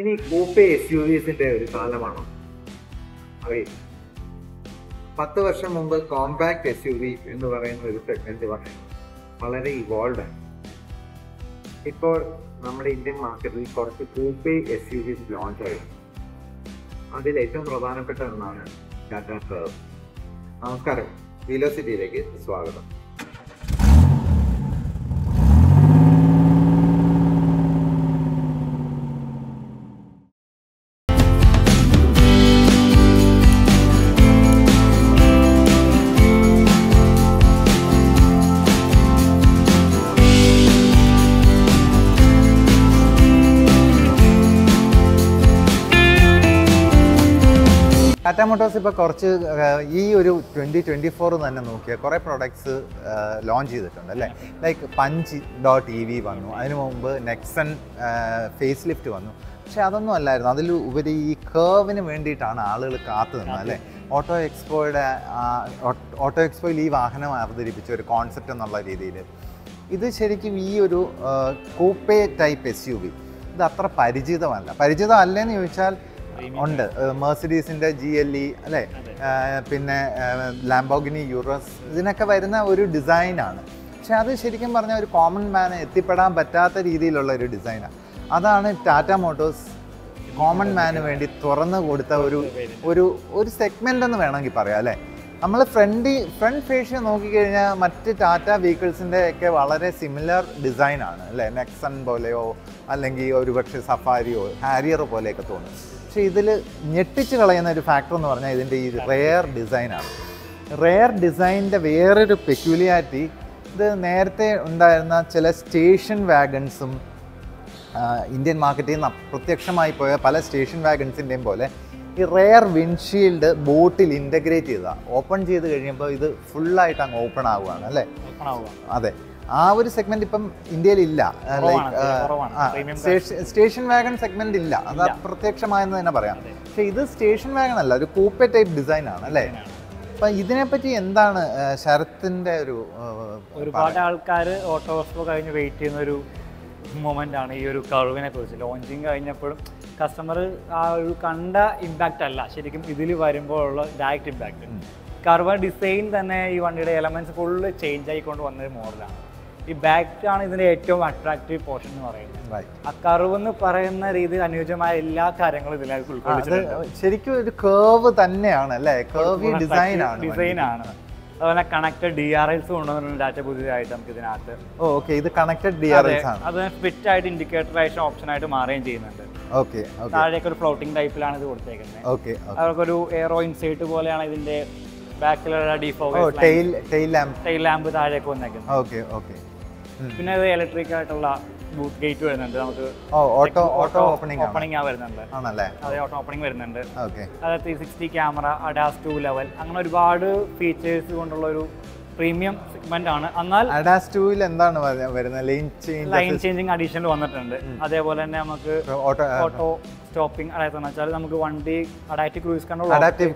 ഇനി കൂപ്പെ SUVs-ന്റെ ഒരു കാലമാണോ? അറിയില്ല. 10 വർഷം മുമ്പ് കോമ്പാക്ട് SUV എന്ന് പറയുന്ന ഒരു സെഗ്മെന്റ് വളരെ ഇവോൾവ് ആണ്. ഇപ്പോൾ നമ്മുടെ ഇന്ത്യൻ മാർക്കറ്റിൽ കുറച്ച് കൂപ്പെ SUVs ലോഞ്ച് ആയി. അതിൽ ഏറ്റവും പ്രധാനപ്പെട്ട ഒന്നാണ് ടാറ്റ കർവ്. നമസ്കാരം, വെലോസിറ്റിയിലേക്ക് സ്വാഗതം. ടാറ്റ മോട്ടോഴ്സ് ഇപ്പോൾ കുറച്ച് ഈ ഒരു 2024 തന്നെ നോക്കിയാൽ കുറേ പ്രോഡക്ട്സ് ലോഞ്ച് ചെയ്തിട്ടുണ്ട് അല്ലേ. ലൈക്ക് Punch.EV വന്നു, അതിനു മുമ്പ് നെക്സൺ ഫേസ് ലിഫ്റ്റ് വന്നു. പക്ഷെ അതൊന്നും അല്ലായിരുന്നു, അതിൽ ഉപരി ഈ കർവിന് വേണ്ടിയിട്ടാണ് ആളുകൾ കാത്തു നിന്നത് അല്ലേ. ഓട്ടോ എക്സ്പോയിൽ ഈ വാഹനം അവതരിപ്പിച്ച ഒരു കോൺസെപ്റ്റ് എന്നുള്ള രീതിയിൽ ഇത് ശരിക്കും ഈ ഒരു കൂപ്പെ ടൈപ്പ് SUV ഇത് അത്ര പരിചിതമല്ലെന്ന് ചോദിച്ചാൽ ഉണ്ട്. മെർസിഡീസിൻ്റെ GLE അല്ലേ, പിന്നെ ലാംബോർഗിനി യൂറസ്, ഇതിനൊക്കെ വരുന്ന ഒരു ഡിസൈനാണ്. പക്ഷെ അത് ശരിക്കും പറഞ്ഞാൽ ഒരു കോമൺ മാന് എത്തിപ്പെടാൻ പറ്റാത്ത രീതിയിലുള്ള ഒരു ഡിസൈനാണ്. അതാണ് ടാറ്റ മോട്ടോഴ്സ് കോമൺ മാന് വേണ്ടി തുറന്നു കൊടുത്ത ഒരു സെഗ്മെൻ്റ് എന്ന് വേണമെങ്കിൽ പറയാം അല്ലേ. നമ്മൾ ഫ്രണ്ട് ഫേഷ്യ നോക്കിക്കഴിഞ്ഞാൽ മറ്റ് ടാറ്റ വെഹിക്കിൾസിൻ്റെ ഒക്കെ വളരെ സിമിലർ ഡിസൈനാണ് അല്ലേ. നെക്സൺ പോലെയോ അല്ലെങ്കിൽ ഒരുപക്ഷെ സഫാരിയോ ഹാരിയർ പോലെയൊക്കെ തോന്നും. പക്ഷേ ഇതിൽ ഞെട്ടിച്ച് കളയുന്ന ഒരു ഫാക്ടർ എന്ന് പറഞ്ഞാൽ ഇതിൻ്റെ ഈ റെയർ ഡിസൈനാണ്. റെയർ ഡിസൈനിൻ്റെ വേറൊരു പെക്യുലിയാരിറ്റി, ഇത് നേരത്തെ ഉണ്ടായിരുന്ന ചില സ്റ്റേഷൻ വാഗൺസും ഇന്ത്യൻ മാർക്കറ്റിൽ നിന്ന് അപ്രത്യക്ഷമായി പോയ പല സ്റ്റേഷൻ വാഗൺസിൻ്റെയും പോലെ ഈ റെയർ വിൻഡ്ഷീൽഡ് ബോട്ടിൽ ഇൻ്റഗ്രേറ്റ് ചെയ്താൽ ഓപ്പൺ ചെയ്ത് കഴിയുമ്പോൾ ഇത് ഫുള്ളായിട്ട് അങ്ങ് ഓപ്പൺ ആവുകയാണ് അല്ലേ. അതെ, ആ ഒരു സെഗ്മെന്റ് ഇപ്പം ഇന്ത്യയിലില്ല. ലൈക്ക് സ്റ്റേഷൻ വാഗൺ സെഗ്മെന്റ് ഇല്ല, അത് അപ്രത്യക്ഷമായെന്ന് തന്നെ പറയാം. പക്ഷെ ഇത് സ്റ്റേഷൻ വാഗൺ അല്ല, ഒരു കൂപ്പെ ടൈപ്പ് ഡിസൈൻ ആണ് അല്ലേ. അപ്പൊ ഇതിനെപ്പറ്റി എന്താണ് ശരത്തിന്റെ ഒരുപാട് ആൾക്കാർ ഓട്ടോ എക്സ്പോ കഴിഞ്ഞ് വെയിറ്റ് ചെയ്യുന്ന ഒരു മൊമെന്റ് ആണ് ഈ ഒരു കർവിനെ കുറിച്ച്. ലോഞ്ചിങ് കഴിഞ്ഞപ്പോഴും കസ്റ്റമർ ആ ഒരു കണ്ട ഇമ്പാക്റ്റ് അല്ല ശരിക്കും ഇതിൽ വരുമ്പോഴുള്ള ഡയറക്റ്റ് ഇമ്പാക്റ്റ്. കർവ് ഡിസൈൻ തന്നെ ഈ വണ്ടിയുടെ എലമെന്റ്സ് ഫുള്ള് ചേഞ്ച് ആയിക്കൊണ്ട് വന്നൊരു മോഡലാണ്. ഈ ബാക്ക് ആണ് ഇതിന്റെ ഏറ്റവും അട്രാക്റ്റീവ് പോർഷൻ എന്ന് പറയുന്നത്. ആ കർവ് എന്ന് പറയുന്ന രീതിയിൽ അനുയോജ്യമായ എല്ലാ കാര്യങ്ങളും ഇതിലേക്ക് ഉൾക്കൊള്ളിച്ചിട്ടുണ്ട്. ശരിക്കും ഒരു കർവ് തന്നെയാണ് അല്ലേ, കർവി ഡിസൈനാണ്. അതുപോലെ കണക്റ്റഡ് DRLs കൊണ്ടുവന്നിട്ടുണ്ട് ടാറ്റ പുതിയതായിട്ട് നമുക്ക് ഇതിനകത്ത്. ഓക്കെ, ഇത് കണക്റ്റഡ് DRLs ആണ്. അത് ഫിറ്റ് ആയിട്ട് ഇൻഡിക്കേറ്റർ ആയിട്ട് ഓപ്ഷൻ ആയിട്ട് മാറുകയും ചെയ്യുന്നുണ്ട്. താഴേക്ക് ഒരു ഫ്ലോട്ടിംഗ് ടൈപ്പിലാണ് ഇത് കൊടുത്തേക്കുന്നത്. അവർക്കൊരു എയറോ ഇൻസൈറ്റ് പോലെയാണ് ഇതിന്റെ ബാക്കിലുള്ള ടെയിൽ ലാമ്പ് താഴേക്ക് വന്നേക്കുന്നത്. പിന്നെ ഇത് ഇലക്ട്രിക് ആയിട്ടുള്ള ബൂട്ട് ഗേറ്റ് വരുന്നുണ്ട്, നമുക്ക് ഓട്ടോ ഓപ്പണിംഗ് വരുന്നുണ്ട്. അതെ, ഓട്ടോ ഓപ്പണിംഗ് വരുന്നുണ്ട്. അതായത് 360 ക്യാമറ, ADAS 2 ലെവൽ, അങ്ങനെ ഒരുപാട് ഫീച്ചേഴ്സ് കൊണ്ടുള്ള ഒരു പ്രീമിയം സെഗ്മെന്റ് ആണ്. എന്നാൽ ADAS 2 എന്താണ് വരുന്നത്? ലൈൻ ചേഞ്ചിങ് അഡീഷണൽ വന്നിട്ടുണ്ട്. അതേപോലെ തന്നെ നമുക്ക് ഓട്ടോ സ്റ്റോപ്പിംഗ്, അതായത് വെച്ചാൽ നമുക്ക് വണ്ടി അഡാപ്റ്റീവ്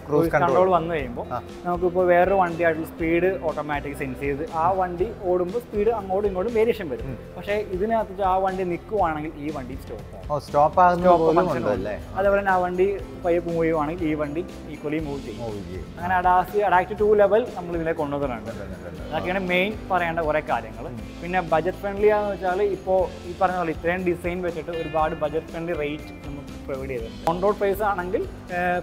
ക്രൂസ് കൺട്രോൾ വന്നു കഴിയുമ്പോൾ നമുക്കിപ്പോൾ വേറൊരു വണ്ടിയായിട്ടുള്ള സ്പീഡ് ഓട്ടോമാറ്റിക് സെൻസ് ചെയ്ത് ആ വണ്ടി ഓടുമ്പോൾ സ്പീഡ് അങ്ങോട്ടും ഇങ്ങോട്ടും വേരിയേഷൻ വരും. പക്ഷേ ഇതിനകത്ത് ആ വണ്ടി നിൽക്കുവാണെങ്കിൽ ഈ വണ്ടി സ്റ്റോപ്പ് അതേപോലെ തന്നെ ആ വണ്ടി പയ്യെ മൂവ് ചെയ്യുവാണെങ്കിൽ ഈ വണ്ടി ഈക്വലി മൂവ് ചെയ്യും. അങ്ങനെ അഡാപ്റ്റീവ് 2 ലെവൽ നമ്മൾ ഇതിലേക്ക് കൊണ്ടുവന്നിട്ടുണ്ട്. അതൊക്കെയാണ് മെയിൻ പറയേണ്ട കുറേ കാര്യങ്ങൾ. പിന്നെ ബജറ്റ് ഫ്രണ്ട്ലി ആണെന്ന് വെച്ചാൽ ഇപ്പോൾ ഈ പറഞ്ഞ പോലെ ഇത്രയും ഡിസൈൻ വെച്ചിട്ട് ഒരുപാട് ബജറ്റ് ഫ്രണ്ട്ലി റേറ്റ് നമുക്ക് പ്രൊവൈഡ് ചെയ്തിട്ടുണ്ട്. ഓൺ റോഡ് പ്രൈസ് ആണെങ്കിൽ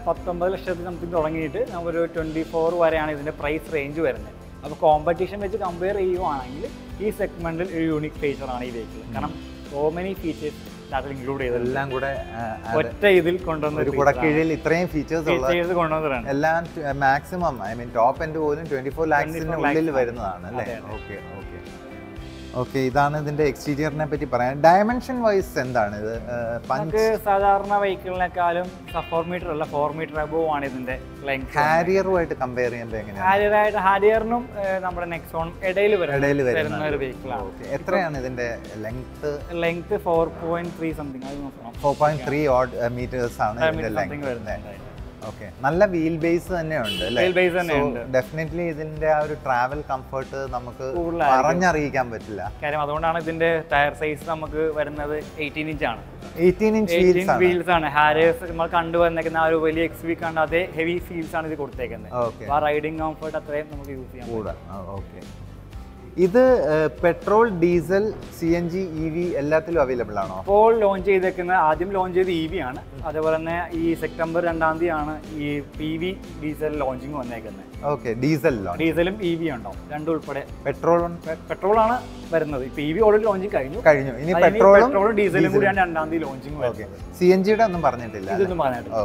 19 ലക്ഷത്തിൽ നമുക്ക് തുടങ്ങിയിട്ട് നമുക്കൊരു 24 വരെയാണ് ഇതിൻ്റെ പ്രൈസ് റേഞ്ച് വരുന്നത്. അപ്പോൾ കോമ്പറ്റീഷൻ വെച്ച് കമ്പയർ ചെയ്യുവാണെങ്കിൽ ഈ സെഗ്മെന്റിൽ ഒരു യൂണിക് ഫീച്ചറാണ് ഈ വെഹിക്കിൾ. കാരണം സോ മെനി ഫീച്ചേഴ്സ് ഇൻക്ലൂഡ് ചെയ്ത് എല്ലാം കൂടെ ഒറ്റ ഇതിൽ കൊണ്ടുവന്ന ഇത്രയും ഫീച്ചേഴ്സ് കൊണ്ടുവന്നതാണ്. എല്ലാം മാക്സിമം ടോപ്പ് എൻഡ് പോലും 24 lakhs ഉള്ളിൽ വരുന്നതാണ് അല്ലേ. ഓക്കെ, ഇതാണ് ഇതിന്റെ എക്സ്റ്റീരിയറിനെ പറ്റി പറയാൻ. ഡയമെൻഷൻ വൈസ് എന്താണ് ഇത്? നമുക്ക് സാധാരണ വെഹിക്കിളിനെക്കാളും 4 മീറ്റർ അല്ല, 4 മീറ്റർ അബോവ് ആണ് ഇതിന്റെ ലെങ്ത്. ഹാരിയറുമായിട്ട് കമ്പയർ ചെയ്യുമ്പോൾ എങ്ങനെയാണ്? ഹാരിയറിനും നമ്മുടെ നെക്സോണും ഇടയിൽ വരുന്ന ഒരു വെഹിക്കിളാണ്. എത്രയാണ് ഇതിന്റെ ലെങ്ത്? 4.3 സംതിങ്, അത് നോക്കണം. 4.3 മീറ്റേഴ്സ് ആണ് ഇതിന്റെ ലെങ്ത് വരുന്നത്. ഓക്കെ, നല്ല വീൽ ബേസ് തന്നെയുണ്ട് അല്ലേ? ഡെഫിനറ്റ്ലി ഇതിന്റെ ആ ഒരു ട്രാവൽ കംഫർട്ട് നമുക്ക് പറഞ്ഞറിയിക്കാൻ പറ്റില്ല. കാര്യം അതുകൊണ്ടാണ് ഇതിന്റെ ടയർ സൈസ് നമുക്ക് വരുന്നത് 18 ഇഞ്ച് ആണ്. 18-inch വീൽസ് ആണ്. ഹാരിയസ് നമ്മൾ കണ്ടുവന്നേക്കുന്ന ആ ഒരു വലിയ XV കണ്ട അതേ ഹെവി ഫീൽസ് ആണ് ഇത് കൊടുത്തേക്കുന്നത്. ആ റൈഡിംഗ് കംഫർട്ട് അത്രയും നമുക്ക് യൂസ് ചെയ്യാം. ഇത് പെട്രോൾ, ഡീസൽ, CNG, EV എല്ലാത്തിലും അവൈലബിൾ ആണോ? ഇപ്പോൾ ലോഞ്ച് ചെയ്തേക്കുന്ന ആദ്യം ലോഞ്ച് ചെയ്ത് EV ആണ്. അതേപോലെ തന്നെ ഈ സെപ്റ്റംബർ 2-ാം തീയതിയാണ് ഈ PV ഡീസൽ ലോഞ്ചിങ് വന്നേക്കുന്നത്. ഡീസലും EV ഉണ്ടാവും, രണ്ടും ഉൾപ്പെടെ. പെട്രോൾ ആണ് വരുന്നത്. ഇപ്പൊ EV ഓൾറെഡി ലോഞ്ചിങ് കഴിഞ്ഞു. ഇനി പെട്രോളും ഡീസലും കൂടിയാണ് 2-ാം തീയതി ലോഞ്ചിങ്. CNGയുടെ ഒന്നും പറഞ്ഞിട്ടില്ല. ഇതൊന്നും പറഞ്ഞിട്ടില്ല.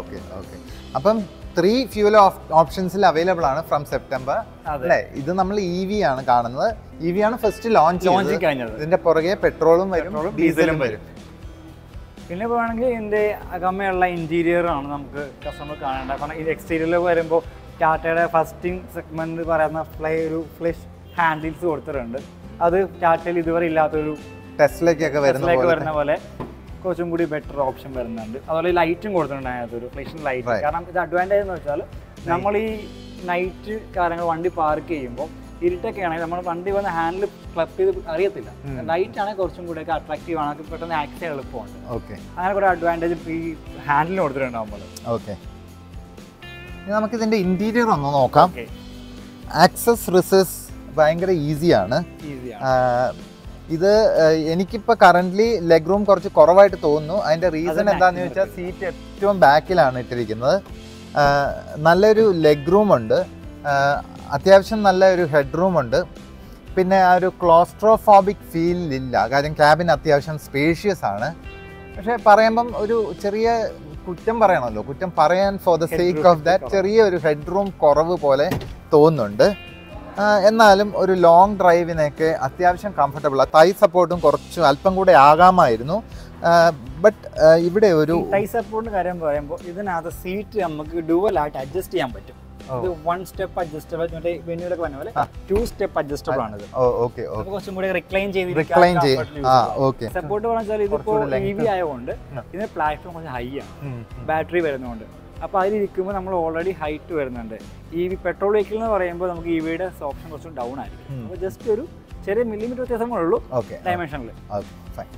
അപ്പം 3 ഫ്യൂൽ ഓപ്ഷൻസിൽ അവൈലബിൾ ആണ് ഫ്രം സെപ്റ്റംബർ അല്ലേ? ഇത് നമ്മൾ EV ആണ് കാണുന്നത്. EV ആണ് ഫസ്റ്റ് ലോഞ്ച് കഴിഞ്ഞത്. ഇതിന്റെ പുറകെ പെട്രോളും വരും, ഡീസലും വരും. പിന്നെ വേണമെങ്കിൽ ഇതിന്റെ അകമയുള്ള ഇന്റീരിയർ ആണ് നമുക്ക് കസ്റ്റമർ കാണേണ്ടത്. കാരണം ഇത് എക്സ്റ്റീരിയറിൽ വരുമ്പോൾ ടാറ്റയുടെ ഫസ്റ്റിംഗ് സെഗ്മെന്റ് പറയുന്ന ഒരു ഫ്ലഷ് ഹാൻഡിൽസ് കൊടുത്തിട്ടുണ്ട്. അത് ടാറ്റയിൽ ഇതുവരെ ഇല്ലാത്തൊരു ടെസ്ലയ്ക്കൊക്കെ വരുന്ന പോലെ കുറച്ചും കൂടി ബെറ്റർ ഓപ്ഷൻ വരുന്നുണ്ട്. അതുപോലെ ലൈറ്റും കൊടുത്തിട്ടുണ്ട് അതിനകത്തൊരു ഫ്ലഷിംഗ് ലൈറ്റ്. കാരണം ഇത് അഡ്വാൻറ്റേജ് എന്ന് വെച്ചാൽ നമ്മൾ ഈ നൈറ്റ് കാലങ്ങൾ വണ്ടി പാർക്ക് ചെയ്യുമ്പോൾ ഇരുട്ടൊക്കെ ആണെങ്കിൽ നമ്മൾ വണ്ടി വന്ന് ഹാൻഡിൽ ക്ലബ് ചെയ്ത് അറിയത്തില്ല. ലൈറ്റ് ആണെങ്കിൽ കുറച്ചും കൂടെ ഒക്കെ അട്രാക്റ്റീവ് ആണ്, പെട്ടെന്ന് ആക്സ് ചെയ്യാൻ എളുപ്പമുണ്ട്. അങ്ങനെ കുറെ അഡ്വാൻറ്റേജ് ഈ ഹാൻഡിലിന് കൊടുത്തിട്ടുണ്ട് നമ്മൾ. നമുക്കിതിന്റെ ഇന്റീരിയർ ഒന്ന് നോക്കാം. ആക്സസ് റിസസ് ഭയങ്കര ഈസിയാണ്. ഇത് എനിക്കിപ്പോൾ കറൻ്റ്ലി ലെഗ് റൂം കുറച്ച് കുറവായിട്ട് തോന്നുന്നു. അതിൻ്റെ റീസൺ എന്താണെന്ന് ചോദിച്ചാൽ സീറ്റ് ഏറ്റവും ബാക്കിലാണ് ഇട്ടിരിക്കുന്നത്. നല്ലൊരു ലെഗ് റൂം ഉണ്ട്, അത്യാവശ്യം നല്ലൊരു ഹെഡ് റൂം ഉണ്ട്. പിന്നെ ആ ഒരു ക്ലോസ്ട്രോഫോബിക് ഫീൽ ഇല്ല, കാര്യം ക്യാബിൻ അത്യാവശ്യം സ്പേഷ്യസ് ആണ്. പക്ഷേ പറയുമ്പം ഒരു ചെറിയ കുറ്റം പറയണമല്ലോ, കുറ്റം പറയാൻ for the sake of that ചെറിയൊരു ഹെഡ് റൂം കുറവ് പോലെ തോന്നുന്നുണ്ട്. എന്നാലും ഒരു ലോങ് ഡ്രൈവിനൊക്കെ അത്യാവശ്യം കംഫർട്ടബിൾ. തൈ സപ്പോർട്ടും കുറച്ച് അല്പം കൂടെ ആകാമായിരുന്നു. ബട്ട് ഇവിടെ ഒരു തൈ സപ്പോർട്ടിന്റെ കാര്യം പറയുമ്പോൾ ഇതിനകത്ത് സീറ്റ് നമുക്ക് ഡുവലായിട്ട് അഡ്ജസ്റ്റ് ചെയ്യാൻ പറ്റും. ഇത് 1 സ്റ്റെപ്പ് അഡ്ജസ്റ്റബിൾ, മറ്റേ വെന്യൂലൊക്കെ പറഞ്ഞ പോലെ 2 സ്റ്റെപ്പ് അഡ്ജസ്റ്റബിൾ ആണ്. കുറച്ചും കൂടി റിക്ലൈൻ സപ്പോർട്ട് പറഞ്ഞാൽ ഇതിപ്പോ EV ആയതുകൊണ്ട് ഇതിന്റെ പ്ലാറ്റ്ഫോം കുറച്ച് ഹൈ ആണ്, ബാറ്ററി വരുന്നതുകൊണ്ട്. അപ്പോൾ അതിലിരിക്കുമ്പോൾ നമ്മൾ ഓൾറെഡി ഹൈറ്റ് വരുന്നുണ്ട്. EV പെട്രോൾ വെഹിക്കിൾ എന്ന് പറയുമ്പോൾ നമുക്ക് EVയുടെ ഓപ്ഷൻ കുറച്ചും ഡൗൺ ആയിരിക്കും. അപ്പോൾ ജസ്റ്റ് ഒരു ചെറിയ മില്ലിമീറ്റർ വ്യത്യാസങ്ങളുള്ളൂ ഡയമെൻഷനിൽ.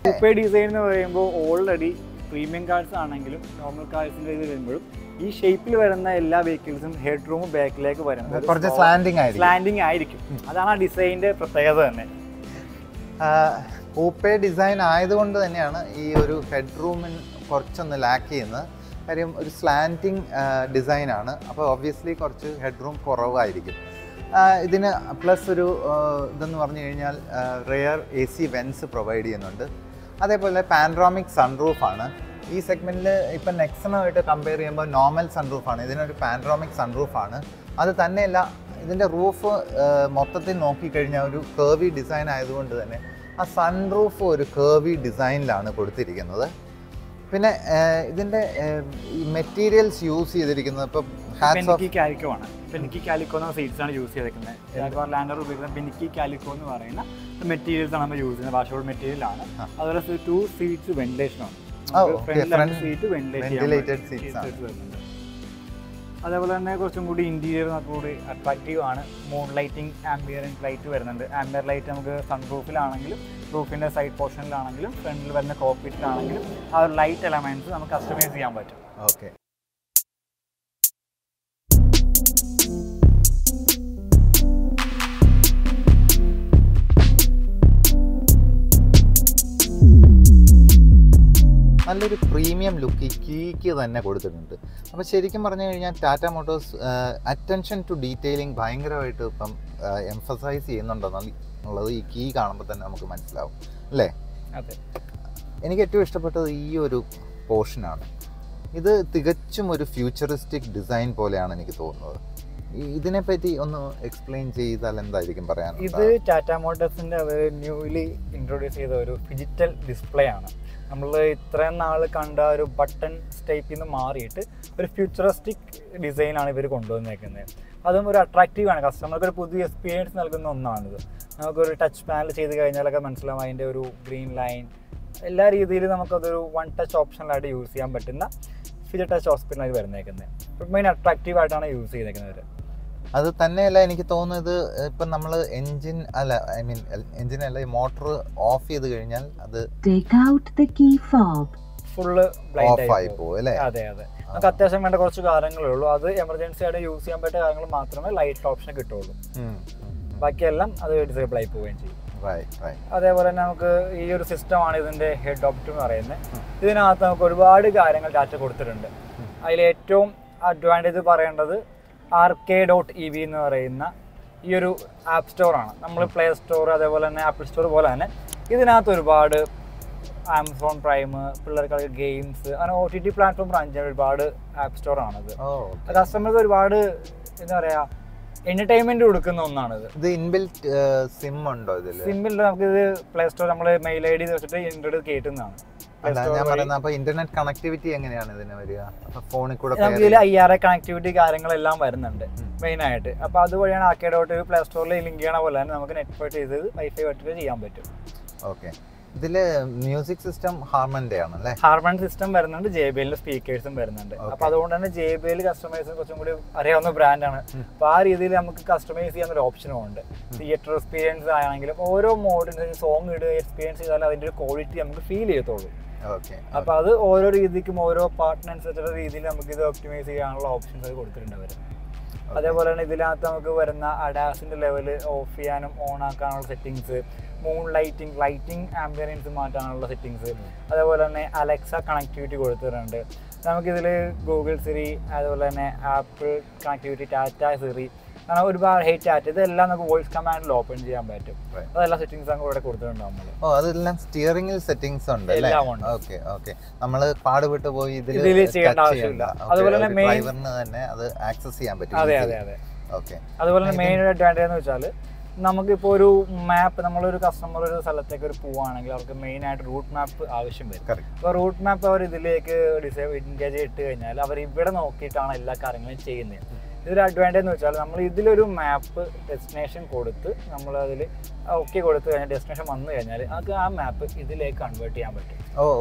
കൂപ്പേ ഡിസൈൻ എന്ന് പറയുമ്പോൾ ഓൾറെഡി പ്രീമിയം കാർസ് ആണെങ്കിലും നോർമൽ കാർസിൻ്റെ ഇത് വരുമ്പോഴും ഈ ഷേപ്പിൽ വരുന്ന എല്ലാ വെഹിക്കിൾസും ഹെഡ് റൂം ബാക്കിലേക്ക് വരുന്നത് കുറച്ച് സ്ലാൻഡിങ് ആയിരിക്കും. അതാണ് ആ ഡിസൈനിന്റെ പ്രത്യേകത തന്നെ. കൂപ്പേ ഡിസൈൻ ആയതുകൊണ്ട് തന്നെയാണ് ഈ ഒരു ഹെഡ് റൂമിന് കുറച്ചൊന്ന് ലാക്ക് ചെയ്യുന്നത്. കാര്യം ഒരു സ്ലാൻറ്റിങ് ഡിസൈനാണ്. അപ്പോൾ ഒബ്വിയസ്ലി കുറച്ച് ഹെഡ് റൂം കുറവായിരിക്കും. ഇതിന് പ്ലസ് ഒരു ഇതെന്ന് പറഞ്ഞു കഴിഞ്ഞാൽ റെയർ AC വെൻസ് പ്രൊവൈഡ് ചെയ്യുന്നുണ്ട്. അതേപോലെ പാനറോമിക് സൺറൂഫാണ്. ഈ സെഗ്മെൻറ്റിൽ ഇപ്പം നെക്സണുമായിട്ട് കമ്പയർ ചെയ്യുമ്പോൾ നോർമൽ സൺറൂഫാണ്, ഇതിനൊരു പാനറോമിക് സൺറൂഫാണ്. അത് തന്നെയല്ല, ഇതിൻ്റെ റൂഫ് മൊത്തത്തിൽ നോക്കിക്കഴിഞ്ഞാൽ ഒരു കേർവി ഡിസൈൻ ആയതുകൊണ്ട് തന്നെ ആ സൺറൂഫ് ഒരു കേർവി ഡിസൈനിലാണ് കൊടുത്തിരിക്കുന്നത്. പിന്നെ ഇതിൻ്റെ മെറ്റീരിയൽസ് യൂസ് ചെയ്തിരിക്കുന്നത് ഇപ്പോൾ കാലിക്കോ ആണ്. പെനിക്കി കാലിക്കോ എന്ന സീറ്റ്സ് ആണ് യൂസ് ചെയ്തിരിക്കുന്നത്. ജാഗ്വാർ ലാൻഡർ ഉപയോഗിക്കുന്ന പെനിക്കി കാലിക്കോ എന്ന് പറയുന്ന മെറ്റീരിയൽസ് ആണ് നമ്മൾ യൂസ് ചെയ്യുന്നത്. വാഷബിൾ മെറ്റീരിയൽ ആണ്. അതുപോലെ 2 സീറ്റ്സ് വെന്റിലേഷൻ ആണ്. സീറ്റ് വെന്റിലേറ്റഡ് സീറ്റ്സ് വരുന്നുണ്ട്. അതേപോലെ തന്നെ കുറച്ചും കൂടി ഇന്റീരിയർ കൂടി അട്രാക്റ്റീവ് ആണ്. മൂൺ ലൈറ്റിംഗ്, ആംബിയൻറ്റ് ലൈറ്റ് വരുന്നുണ്ട്. ആംബിയർ ലൈറ്റ് നമുക്ക് സൺറൂഫിലാണെങ്കിലും റൂഫിൻ്റെ സൈഡ് പോർഷനിലാണെങ്കിലും ഫ്രണ്ടിൽ വരുന്ന കോക്പിറ്റിലാണെങ്കിലും ആ ഒരു ലൈറ്റ് എലമെന്റ്സ് നമുക്ക് കസ്റ്റമൈസ് ചെയ്യാൻ പറ്റും. നല്ലൊരു പ്രീമിയം ലുക്ക് ഈ കീക്ക് തന്നെ കൊടുത്തിട്ടുണ്ട്. അപ്പോൾ ശരിക്കും പറഞ്ഞു കഴിഞ്ഞാൽ Tata Motors attention to detailing ഭയങ്കരമായിട്ട് ഇപ്പം എംഫസൈസ് ചെയ്യുന്നുണ്ടെന്നുള്ളത് ഈ കീ കാണുമ്പോൾ തന്നെ നമുക്ക് മനസ്സിലാവും അല്ലേ? അതെ. എനിക്ക് ഏറ്റവും ഇഷ്ടപ്പെട്ടത് ഈ ഒരു പോർഷനാണ്. ഇത് തികച്ചും ഒരു ഫ്യൂച്ചറിസ്റ്റിക് ഡിസൈൻ പോലെയാണ് എനിക്ക് തോന്നുന്നത്. ഇതിനെപ്പറ്റി ഒന്ന് എക്സ്പ്ലെയിൻ ചെയ്താൽ എന്തായിരിക്കും പറയാൻ? ഇത് ടാറ്റ മോട്ടോഴ്സിൻ്റെ അവർ ന്യൂലി ഇൻട്രൊഡ്യൂസ് ചെയ്ത ഒരു ഡിജിറ്റൽ ഡിസ്പ്ലേ ആണ്. നമ്മൾ ഇത്രയും നാൾ കണ്ട ഒരു ബട്ടൺ ടൈപ്പിൽ നിന്ന് മാറിയിട്ട് ഒരു ഫ്യൂച്ചറിസ്റ്റിക് ഡിസൈനാണ് ഇവർ കൊണ്ടുവന്നേക്കുന്നത്. അതും ഒരു അട്രാക്റ്റീവാണ്, കസ്റ്റമർക്ക് ഒരു പുതിയ എക്സ്പീരിയൻസ് നൽകുന്ന ഒന്നാണിത്. നമുക്കൊരു ടച്ച് പാനൽ ചെയ്ത് കഴിഞ്ഞാലൊക്കെ മനസ്സിലാവും അതിൻ്റെ ഒരു ഗ്രീൻ ലൈൻ, എല്ലാ രീതിയിലും നമുക്കതൊരു 1 ടച്ച് ഓപ്ഷനിലായിട്ട് യൂസ് ചെയ്യാൻ പറ്റുന്ന ഫീച്ചർ ടച്ച് ഹോസ്പിറ്റലാണ് വരുന്നേക്കുന്നത്. മെയിൻ അട്രാക്റ്റീവായിട്ടാണ് യൂസ് ചെയ്തേക്കുന്നത്. അത് തന്നെയല്ല, എനിക്ക് തോന്നുന്നത് ഇപ്പം നമ്മൾ മോട്ടർ ഓഫ് ചെയ്ത് കഴിഞ്ഞാൽ അത് ഫുള്ള് ബ്ലൈൻഡ് ആയി പോകും അല്ലേ? അതെ അതെ. നമുക്ക് അത്യാവശ്യം വേണ്ട കുറച്ച് കാര്യങ്ങളേ ഉള്ളൂ. അത് എമർജൻസി ആയിട്ട് യൂസ് ചെയ്യാൻ പറ്റിയ കാര്യങ്ങൾ മാത്രമേ ലൈറ്റ് ഓപ്ഷൻ കിട്ടുള്ളൂ. ബാക്കിയെല്ലാം അത് ഡിസേബിൾ ആയി പോവുകയും ചെയ്യും. അതേപോലെ തന്നെ നമുക്ക് ഈ ഒരു സിസ്റ്റമാണ് ഇതിന്റെ ഹെഡ് ഓപ്റ്റ് എന്ന് പറയുന്നത്. ഇതിനകത്ത് നമുക്ക് ഒരുപാട് കാര്യങ്ങൾ ഡാറ്റ കൊടുത്തിട്ടുണ്ട്. അതിൽ ഏറ്റവും അഡ്വാൻറ്റേജ് പറയേണ്ടത് RK.EV എന്ന് പറയുന്ന ഈ ഒരു ആപ്പ് സ്റ്റോറാണ്. നമ്മൾ പ്ലേ സ്റ്റോർ അതേപോലെ തന്നെ ആപ്പിൾ സ്റ്റോർ പോലെ തന്നെ ഇതിനകത്ത് ഒരുപാട് ആമസോൺ പ്രൈം, പിള്ളേർക്ക് ഗെയിംസ്, അങ്ങനെ OTT പ്ലാറ്റ്ഫോം റൺ ചെയ്യുന്ന ഒരുപാട് ആപ്പ് സ്റ്റോറാണത്. കസ്റ്റമർക്ക് ഒരുപാട് എന്താ പറയാ എന്റർടൈൻമെന്റ് കൊടുക്കുന്ന ഒന്നാണിത്. സിം ഉണ്ടോ ഇതിൽ? സിമ്മിൽ നമുക്കിത് പ്ലേ സ്റ്റോർ നമ്മൾ മെയിൽ ID വെച്ചിട്ട് ഇന്റർനെറ്റ് കയറ്റുന്നതാണ്. ഇന്റർനെറ്റ് കണക്ടിവിറ്റി എങ്ങനെയാണ് ഇതിന് വരിക? ഫോണിൽ കൂടെ നമുക്ക് ഇതിൽ IRA കണക്ടിവിറ്റി കാര്യങ്ങളെല്ലാം വരുന്നുണ്ട് മെയിൻ ആയിട്ട്. അപ്പൊ അതുവഴിയാണ് RK.EV പ്ലേ സ്റ്റോറിൽ ലിങ്ക് ചെയ്യണ പോലെ തന്നെ നമുക്ക് നെറ്റ് ചെയ്ത് വൈഫൈ വെച്ചിട്ട് ചെയ്യാൻ പറ്റും. ഓക്കെ. ഇതില് മ്യൂസിക് സിസ്റ്റം ഹാർമന്റെ ആണല്ലേ? ഹാർമൺ സിസ്റ്റം വരുന്നുണ്ട്, JBL സ്പീക്കേഴ്സും വരുന്നുണ്ട്. അപ്പൊ അതുകൊണ്ട് തന്നെ JBL കസ്റ്റമൈസ് കുറച്ചും കൂടി അറിയാവുന്ന ബ്രാൻഡാണ്. അപ്പൊ ആ രീതിയിൽ നമുക്ക് കസ്റ്റമൈസ് ചെയ്യാൻ ഒരു ഓപ്ഷനും ഉണ്ട്. തിയേറ്റർ എക്സ്പീരിയൻസ് ആണെങ്കിലും ഓരോ മോഡിന് സോങ് ഇടുക എക്സ്പീരിയൻസ് ചെയ്താൽ അതിന്റെ ഒരു ക്വാളിറ്റി നമുക്ക് ഫീൽ ചെയ്യത്തുള്ളൂ. അപ്പൊ അത് ഓരോ രീതിക്കും ഓരോ പാർട്ടിനനുസരിച്ചുള്ള രീതിയിൽ നമുക്ക് ഇത് ഒപ്റ്റിമൈസ് ചെയ്യാനുള്ള ഓപ്ഷൻസ് അത് കൊടുത്തിട്ടുണ്ട് അവർ. അതേപോലെ തന്നെ ഇതിനകത്ത് നമുക്ക് വരുന്ന അഡാസിന്റെ ലെവല് ഓഫ് ചെയ്യാനും ഓൺ ആക്കാനുള്ള സെറ്റിങ്സ്, മൂൺ ലൈറ്റിംഗ് ആംബിയൻസ് മാറ്റാനുള്ള സെറ്റിങ്സ്, അതേപോലെ തന്നെ അലക്സ കണക്ടിവിറ്റി കൊടുത്തിട്ടുണ്ട്. നമുക്കിതിൽ ഗൂഗിൾ സിറി, അതുപോലെ തന്നെ ആപ്പിൾ കണക്ടിവിറ്റി, ടാറ്റ സിറി, അങ്ങനെ ഒരുപാട് ടാറ്റ, ഇതെല്ലാം നമുക്ക് വോയിസ് കമാൻഡിൽ ഓപ്പൺ ചെയ്യാൻ പറ്റും. അതെല്ലാം സെറ്റിംഗ്സ് അങ്ങ് ഇവിടെ കൊടുത്തിട്ടുണ്ട് നമ്മൾ. അതെല്ലാം സ്റ്റിയറിംഗിൽ സെറ്റിംഗ്സ് ഉണ്ട്. നമ്മൾ പാടുപെട്ട് പോയി ഇതിൽ ചെയ്യേണ്ട ആവശ്യമില്ല. അതുപോലെ തന്നെ ഡ്രൈവറിന് തന്നെ അത് ആക്സസ് ചെയ്യാൻ പറ്റും. അതെ. അതുപോലെ തന്നെ മെയിൻ അഡ്വാൻറ്റേജ് എന്ന് വെച്ചാൽ നമുക്കിപ്പോൾ ഒരു മാപ്പ്, നമ്മളൊരു കസ്റ്റമർ ഒരു സ്ഥലത്തേക്ക് ഒരു പോവുകയാണെങ്കിൽ അവർക്ക് മെയിൻ ആയിട്ട് റൂട്ട് മാപ്പ് ആവശ്യം വരും. അപ്പോൾ റൂട്ട് മാപ്പ് അവർ ഇതിലേക്ക് എൻഗേജ് ഇട്ട് കഴിഞ്ഞാൽ അവർ ഇവിടെ നോക്കിയിട്ടാണ് എല്ലാ കാര്യങ്ങളും ചെയ്യുന്നത്. ഇതൊരു അഡ്വാൻറ്റേജ് എന്ന് വെച്ചാൽ നമ്മൾ ഇതിലൊരു മാപ്പ് ഡെസ്റ്റിനേഷൻ കൊടുത്ത് നമ്മളതിൽ ഓക്കെ കൊടുത്തു കഴിഞ്ഞാൽ ഡെസ്റ്റിനേഷൻ വന്നു കഴിഞ്ഞാൽ നമുക്ക് ആ മാപ്പ് ഇതിലേക്ക് കൺവേർട്ട് ചെയ്യാൻ പറ്റും.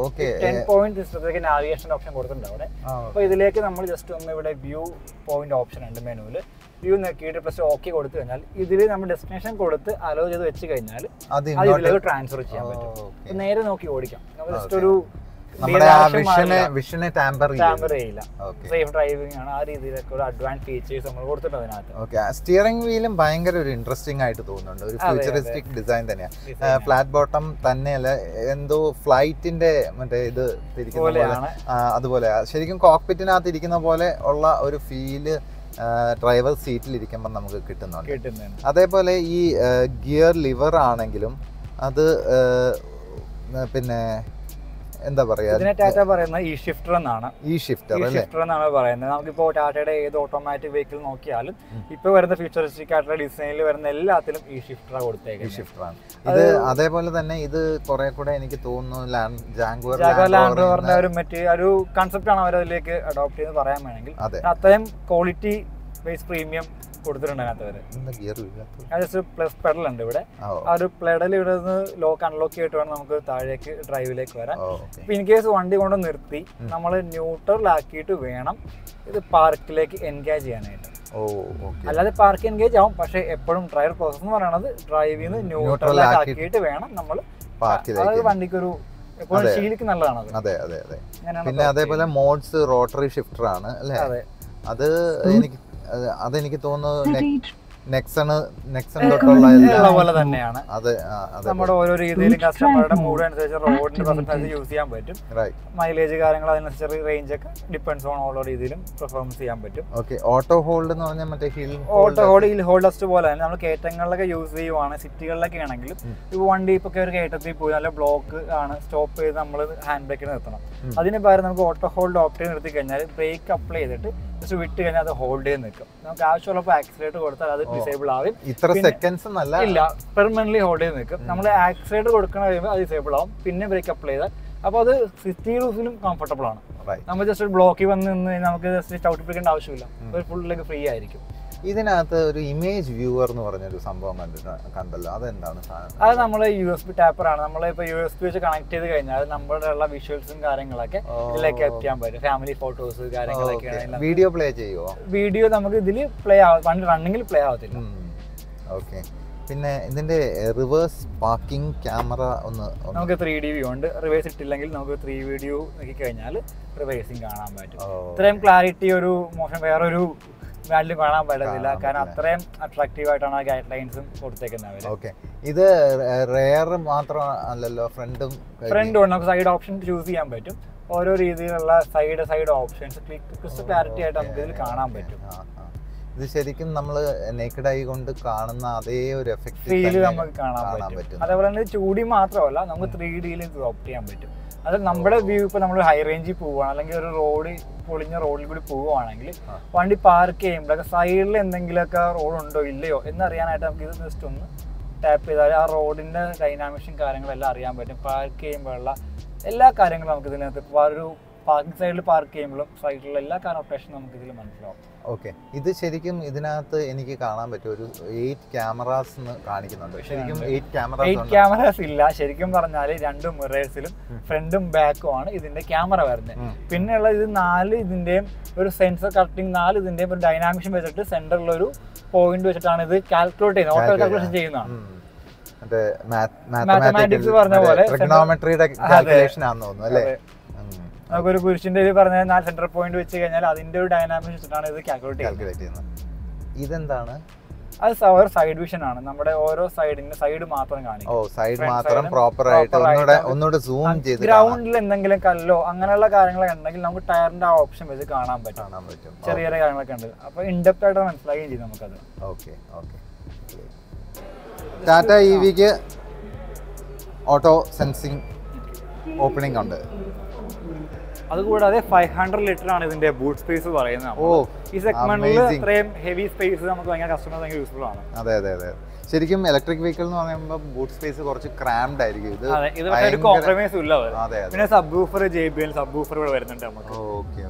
10 പോയിന്റ് സിസ്റ്റത്തിലേക്ക് നാവിഗേഷൻ ഓപ്ഷൻ കൊടുത്തിട്ടുണ്ട് അവിടെ. അപ്പോൾ ഇതിലേക്ക് നമ്മൾ ജസ്റ്റ് ഒന്ന് ഇവിടെ വ്യൂ പോയിന്റ് ഓപ്ഷൻ ഉണ്ട് മെനുവിൽ. വ്യൂ നോക്കിയിട്ട് പ്ലസ് ഓക്കെ കൊടുത്തു കഴിഞ്ഞാൽ ഇതിൽ നമ്മൾ ഡെസ്റ്റിനേഷൻ കൊടുത്ത് അലോ ചെയ്ത് വെച്ച് കഴിഞ്ഞാൽ അത് ഇതിലേക്ക് ട്രാൻസ്ഫർ ചെയ്യാൻ പറ്റും. നേരെ നോക്കി ഓടിക്കാം. ജസ്റ്റ് ഒരു സേഫ് ഡ്രൈവിംഗ് ആണ്. ആ രീതിയിലൊക്കെ ഒരു അഡ്വാൻസ് ഫീച്ചേഴ്സ് നമ്മൾ കൊടുത്തിട്ടുണ്ട് അതിനകത്ത്. സ്റ്റിയറിംഗ് വീലും ഭയങ്കര ഒരു ഇൻട്രസ്റ്റിംഗ് ആയിട്ട് തോന്നുന്നുണ്ട്. ഒരു ഫ്യൂച്ചറിസ്റ്റിക് ഡിസൈൻ തന്നെയാണ്. ഫ്ലാറ്റ് ബോട്ടം തന്നെയല്ല, എന്തോ ഫ്ലൈറ്റിന്റെ മറ്റേ ഇത് തിരിക്കുന്ന അതുപോലെ ശരിക്കും കോക്പിറ്റിനകത്ത് ഇരിക്കുന്ന പോലെ ഉള്ള ഒരു ഫീല് ഡ്രൈവർ സീറ്റിൽ ഇരിക്കുമ്പോൾ നമുക്ക് കിട്ടുന്നുണ്ട്. അതേപോലെ ഈ ഗിയർ ലിവർ ആണെങ്കിലും അത് പിന്നെ എന്താ പറയാ, ടാറ്റ പറയുന്നത് ഈ ഷിഫ്റ്റർ എന്നാണ്. എന്നാണ് പറയുന്നത്. നമുക്കിപ്പോ ടാറ്റയുടെ ഏത് ഓട്ടോമാറ്റിക് വെഹിക്കിൾ നോക്കിയാലും ഇപ്പൊ വരുന്ന ഫ്യൂച്ചറിസ്റ്റിക് ആയിട്ടുള്ള ഡിസൈനിൽ വരുന്ന എല്ലാത്തിലും ഈ ഷിഫ്റ്ററാണ് കൊടുത്തേക്കുന്നത്. ഇത് അതേപോലെ തന്നെ ഇത് കുറെ കൂടെ എനിക്ക് തോന്നുന്നു ജാഗ്വാർ ലാൻഡ് റോവറിന്റെ ഒരു കൺസെപ്റ്റ് ആണ് അവർ അതിലേക്ക് അഡോപ്റ്റ് ചെയ്ത് പറയാൻ വേണമെങ്കിൽ. അത്രയും ക്വാളിറ്റി ബേസ് പ്രീമിയം കൊടുത്തിട്ടുണ്ട് അതിനകത്ത്. പ്ലസ് പെഡൽ ഉണ്ട് ഇവിടെ. ആ ഒരു പെഡൽ ഇവിടെ നിന്ന് ലോക്ക് അൺലോക്ക് ചെയ്തിട്ട് വേണം നമുക്ക് താഴേക്ക് ഡ്രൈവിലേക്ക് വരാൻ. ഇപ്പൊ ഇൻ കേസ് വണ്ടി കൊണ്ട് നിർത്തി നമ്മൾ ന്യൂട്രലാക്കിയിട്ട് വേണം ഇത് പാർക്കിലേക്ക് എൻഗേജ് ചെയ്യാനായിട്ട്. അല്ലാതെ പാർക്ക് എൻഗേജ് ആവും, പക്ഷെ എപ്പോഴും ഡ്രൈവർ പ്രോസസ് എന്ന് പറയുന്നത് ഡ്രൈവിൽ നിന്ന് ന്യൂട്രലാക്കിയിട്ട് വേണം നമ്മൾ. അതായത് വണ്ടിക്കൊരു എപ്പോഴും ശീലിക്ക് നല്ലതാണ്. പിന്നെ അതേപോലെ മോഡ്സ് റോട്ടറി ഷിഫ്റ്റർ ആണ് അല്ലേ? അതെനിക്ക് തോന്നുന്നു നെക്സൺ പോലെ തന്നെയാണ്. നമ്മുടെ ഓരോ രീതിയിലും കസ്റ്റമറുടെ മൂഡ് അനുസരിച്ച് റോഡിന്റെ പെർഫോമൻസ് യൂസ് ചെയ്യാൻ പറ്റും. മൈലേജ് കാര്യങ്ങൾ അതിനനുസരിച്ച് റേഞ്ച് ഒക്കെ ഡിപ്പെൻഡ്സ് ഓൺ ഓരോ രീതിയിലും പെർഫോമൻസ് ചെയ്യാൻ പറ്റും. ഓട്ടോ ഹോൾഡ് എന്ന് പറഞ്ഞാൽ മറ്റേ auto hold hill hold test പോലെ തന്നെ നമ്മൾ കയറ്റങ്ങളിലൊക്കെ യൂസ് ചെയ്യുവാണ്. സിറ്റികളിലൊക്കെ ആണെങ്കിലും ഇപ്പോൾ വണ്ടി ഇപ്പൊ ഒരു കയറ്റത്തിൽ പോയി നല്ല ബ്ലോക്ക് ആണ്, സ്റ്റോപ്പ് ചെയ്ത് നമ്മൾ ഹാൻഡ് ബ്രേക്കിൽ നിർത്തണം. അതിന് പകരം നമുക്ക് ഓട്ടോ ഹോൾഡ് ഓപ്റ്റ് ചെയ്ത് നിർത്തി കഴിഞ്ഞാൽ ബ്രേക്ക് അപ്ലൈ ചെയ്തിട്ട് ജസ്റ്റ് വിട്ട് കഴിഞ്ഞാൽ അത് ഹോൾഡ് ചെയ്ത് നിൽക്കും. നമുക്ക് ആവശ്യമുള്ളപ്പോൾ ആക്സിലേറ്റർ കൊടുത്താൽ അത് ഡിസേബിൾ ആവും. ഇല്ല, പെർമനന്റ്ലി ഹോൾഡ് ചെയ്ത് നിൽക്കും. നമ്മൾ ആക്സിലേറ്റർ കൊടുക്കണ കഴിയുമ്പോൾ അത് ഡിസേബിൾ ആവും. പിന്നെ ബ്രേക്ക് അപ്ലൈ ചെയ്താൽ അപ്പോൾ അത് സിറ്റി യൂസിലും കംഫർട്ടബിൾ ആണ്. നമ്മൾ ജസ്റ്റ് ഒരു ബ്ലോക്കിൽ വന്ന് നിന്ന് നമുക്ക് ജസ്റ്റ് ചവിട്ടി പിടിക്കേണ്ട ആവശ്യമില്ല. ഒരു ഫുള്ളിലേക്ക് ഫ്രീ ആയിരിക്കും. ഇതിനകത്ത് ഒരു ഇമേജ് വ്യൂവർ എന്ന് പറഞ്ഞൊരു സംഭവം കണ്ടല്ലോ, അതെന്താണ്? അത് നമ്മൾ USB ടാപ്പറാണ്. നമ്മളിപ്പോൾ USB വെച്ച് കണക്ട് ചെയ്ത് കഴിഞ്ഞാൽ നമ്മുടെ ഉള്ള വിഷ്വൽസും കാര്യങ്ങളൊക്കെ ഇതിലേക്ക് എത്തിക്കാൻ ചെയ്യാൻ പറ്റും. ഫാമിലി ഫോട്ടോസ് കാര്യങ്ങളൊക്കെ. വീഡിയോ പ്ലേ ചെയ്യുമോ? വീഡിയോ നമുക്ക് ഇതിൽ പ്ലേ ആവും, റണ്ണിങ്ങിൽ പ്ലേ ആവത്തില്ല. പിന്നെ ഇതിന്റെ റിവേഴ്സ് പാർക്കിംഗ് ക്യാമറ നമുക്ക് 3D വ്യൂ ഉണ്ട്. റിവേഴ്സ് ഇട്ടില്ലെങ്കിൽ നമുക്ക് 3D വ്യൂ നോക്കി കഴിഞ്ഞാൽ റിവേഴ്സിങ് കാണാൻ പറ്റും. ഇത്രയും ക്ലാരിറ്റി ഒരു മോഷൻ വേറൊരു വാല്യൂ കാണാൻ പറ്റത്തില്ല, കാരണം അത്രയും അട്രാക്റ്റീവ് ആയിട്ടാണ് ആ ഗൈഡ് ലൈൻസും കൊടുത്തേക്കുന്നത്. ഓക്കെ, ഇത് റെയർ മാത്രമല്ലല്ലോ, ഫ്രണ്ടും ഉണ്ട്. നമുക്ക് സൈഡ് ഓപ്ഷൻ ചൂസ് ചെയ്യാൻ പറ്റും. ഓരോ രീതിയിലുള്ള സൈഡ് ഓപ്ഷൻസ് ക്രിസ്റ്റൽ ക്ലാരിറ്റി ആയിട്ട് നമുക്ക് ഇതിൽ കാണാൻ പറ്റും. ഇത് ശരിക്കും നമ്മൾ നേക്കഡ് ഐ കൊണ്ട് കാണുന്ന അതേ ഒരു ഫീല് നമുക്ക് കാണാൻ പറ്റും. അതേപോലെ തന്നെ 2D മാത്രമല്ല, നമുക്ക് 3Dയിൽ ഇത് ഓപ്റ്റ് ചെയ്യാൻ പറ്റും. അത് നമ്മുടെ വ്യൂ ഇപ്പോൾ നമ്മൾ ഹൈ റേഞ്ചിൽ പോവുകയാണ്, അല്ലെങ്കിൽ ഒരു പൊളിഞ്ഞ റോഡിൽ കൂടി പോവുകയാണെങ്കിൽ വണ്ടി പാർക്ക് ചെയ്യുമ്പോഴൊക്കെ സൈഡിൽ എന്തെങ്കിലുമൊക്കെ റോഡുണ്ടോ ഇല്ലയോ എന്നറിയാനായിട്ട് നമുക്ക് ഇത് ജസ്റ്റ് ഒന്ന് ടാപ്പ് ചെയ്താൽ ആ റോഡിൻ്റെ ഡൈനാമിക്സും കാര്യങ്ങളെല്ലാം അറിയാൻ പറ്റും. പാർക്ക് ചെയ്യുമ്പോഴുള്ള എല്ലാ കാര്യങ്ങളും നമുക്ക് ഇതിനകത്ത് ഒരു പാർക്കിംഗ് സൈഡിൽ പാർക്ക് ചെയ്യുമ്പോഴും സൈഡിലുള്ള എല്ലാ കണക്ടേഷനും നമുക്ക് ഇതിൽ മനസ്സിലാവും. ഓക്കെ, ഇത് ശരിക്കും ഇതിനകത്ത് എനിക്ക് കാണാൻ പറ്റും ഒരു 8 ക്യാമറാസ് കാണിക്കുന്നുണ്ട്. ശരിക്കും 8 ക്യാമറാസ് ഇല്ല. ശരിക്കും പറഞ്ഞാൽ 2 മിറേഴ്സിലും ഫ്രണ്ടും ബാക്കും ആണ് ഇതിന്റെ ക്യാമറ വരുന്നത്. പിന്നെയുള്ള ഇത് 4 ഇതിന്റെയും ഒരു സെൻസർ കറക്റ്റിംഗ്, 4 ഇതിന്റെയും ഒരു ഡൈനാമിക്സും വെച്ചിട്ട് സെന്ററിൽ ഒരു പോയിന്റ് വെച്ചിട്ടാണ് ഇത് കാൽക്കുലേറ്റ് ചെയ്യുന്നത്, ഓട്ടോ കാൽക്കുലേഷൻ ചെയ്യുന്നതാണ്. മാത്തമാറ്റിക്സ് പറഞ്ഞ പോലെ ട്രിഗണോമെട്രിയുടെ കാൽക്കുലേഷൻ ആണെന്ന് തോന്നുന്നു അല്ലേ? നമുക്കൊരു കുരിശിന്റെ പറഞ്ഞ 4 സെന്റർ പോയിന്റ് വെച്ച് കഴിഞ്ഞാൽ അതിന്റെ ഒരു ഡൈനാമിക്സ് വെച്ചിട്ടാണ് ഇത് കാൽക്കുലേറ്റ് ചെയ്യുന്നത്. ഇതെന്താണ്? അത് ഒരു സൈഡ് വിഷൻ ആണ്. നമ്മുടെ ഓരോ സൈഡ് മാത്രം കാണിക്കും. ഗ്രൗണ്ടിൽ എന്തെങ്കിലും കല്ലോ അങ്ങനെയുള്ള കാര്യങ്ങളൊക്കെ ഉണ്ടെങ്കിൽ നമുക്ക് ടയറിന്റെ ആ ഓപ്ഷൻ വെച്ച് കാണാൻ പറ്റും. ചെറിയ ചെറിയ കാര്യങ്ങളൊക്കെ ഉണ്ട്. അപ്പൊ ഇൻഡെപ്റ്റ് ആയിട്ട് മനസ്സിലാക്കുകയും ചെയ്യും നമുക്കത്. ടാറ്റ ഇവിക്ക് ഓട്ടോ സെൻസിങ് ഓപ്പണിംഗ് ഉണ്ട്. അതുകൂടാതെ 500 ലിറ്റർ ആണ് ഇതിന്റെ ബൂട്ട് സ്പേസ് പറയുന്നത്. ഈ സെഗ്മെന്റിൽ ഇത്രയും ഹെവി സ്പേസ് നമുക്ക് ഭയങ്കര കസ്റ്റമർ ഭയങ്കര യൂസ്ഫുൾ ആണ്. അതെ. ശരിക്കും ഇലക്ട്രിക് വെഹിക്കിൾ എന്ന് പറയുമ്പോൾ ബൂട്ട് സ്പേസ് കുറച്ച് ക്രാംഡ് ആയിരിക്കും. ഇത് ഒരു കോംപ്രമൈസ് ഇല്ല. പിന്നെ subwoofer, JBL subwoofer ഇവിടെ വരുന്നുണ്ട് നമുക്ക്.